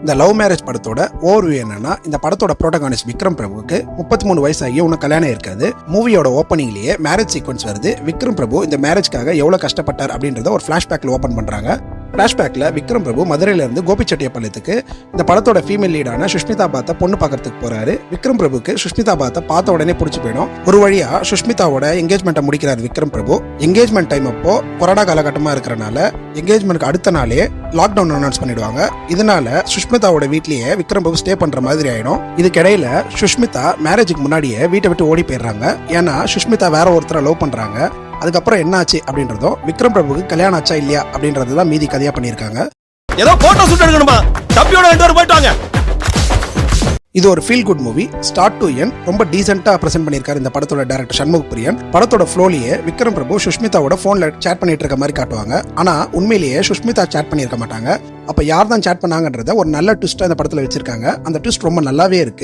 இந்த love marriage படத்தோட overview என்னன்னா, இந்த படத்தோட புரோட்டகானிஸ்ட் விக்ரம் பிரபுவுக்கு 33 வயசாகி இன்னும் கல்யாணம் இருக்காது. மூவியோட ஓப்பனிங்லேயே மேரேஜ் சீக்வன்ஸ் வருது. விக்ரம் பிரபு இந்த மேரேஜ்க்காக எவ்வளவு கஷ்டப்பட்டார் அப்படின்றத ஒரு பிளாஷ்பேக்ல ஓபன் பண்றாங்க. பிளாஷ்பேக்ல விக்ரம் பிரபு மதுரையில இருந்து கோபிச்செட்டியப்பாளையத்துக்கு இந்த படத்தோட ஃபீமேல் லீடான சுஷ்மிதா பாத்தை பொண்ணு பார்க்கறதுக்கு போறாரு. விக்ரம் பிரபுக்கு சுஷ்மிதா பாத்தை பார்த்த உடனே பிடிச்சி போயிடும். ஒரு வழியா சுஷ்மிதாவோட என்கேஜ்மெண்ட்டை முடிக்கிறார் விக்ரம் பிரபு. என்கேஜ்மெண்ட் டைம் அப்போ கொரோனா காலகட்டமா இருக்கிறனால என்கேஜ்மெண்ட்க்கு அடுத்த நாளே லாக்டவுன் அனௌன்ஸ் பண்ணிடுவாங்க. இதனால சுஷ்மிதாவோட வீட்லயே விக்ரம் பிரபு ஸ்டே பண்ற மாதிரி ஆயிடும். இதுக்கிடையில சுஷ்மிதா மேரேஜுக்கு முன்னாடியே வீட்டை விட்டு ஓடி போயிடுறாங்க. ஏன்னா சுஷ்மிதா வேற ஒருத்தரை லவ் பண்றாங்க. அதுக்கப்புறம் என்ன ஆச்சு அப்படின்றதும் விக்ரம் பிரபுக்கு கல்யாணம் ஆச்சா இல்லையா அப்படின்றதுதான் மீதி கதையா பண்ணியிருக்காங்க. ஏதோ போட்டோ ஷூட் எடுக்கணுமா, தம்பியோட 2 பேர் போயிட்டாங்க. இது ஒரு feel good movie. Start to end ரொம்ப டீசென்ட்டா பிரசென்ட் பண்ணியிருக்காரு இந்த படத்தோட டைரக்டர் சண்முக பிரியன். படத்தோட ஃப்ளோலியே விக்ரம் பிரபு சுஷ்மிதாவோட போன்ல சேட் பண்ணிட்டு இருக்க மாதிரி காட்டுவாங்க. ஆனா உண்மையிலேயே சுஷ்மிதா சேட் பண்ணியிருக்க மாட்டாங்க. அப்ப யார் தான் சேட் பண்ணாங்கன்றத ஒரு நல்ல ட்விஸ்டா இந்த படத்துல வச்சிருக்காங்க. அந்த ட்விஸ்ட் ரொம்ப நல்லாவே இருக்கு.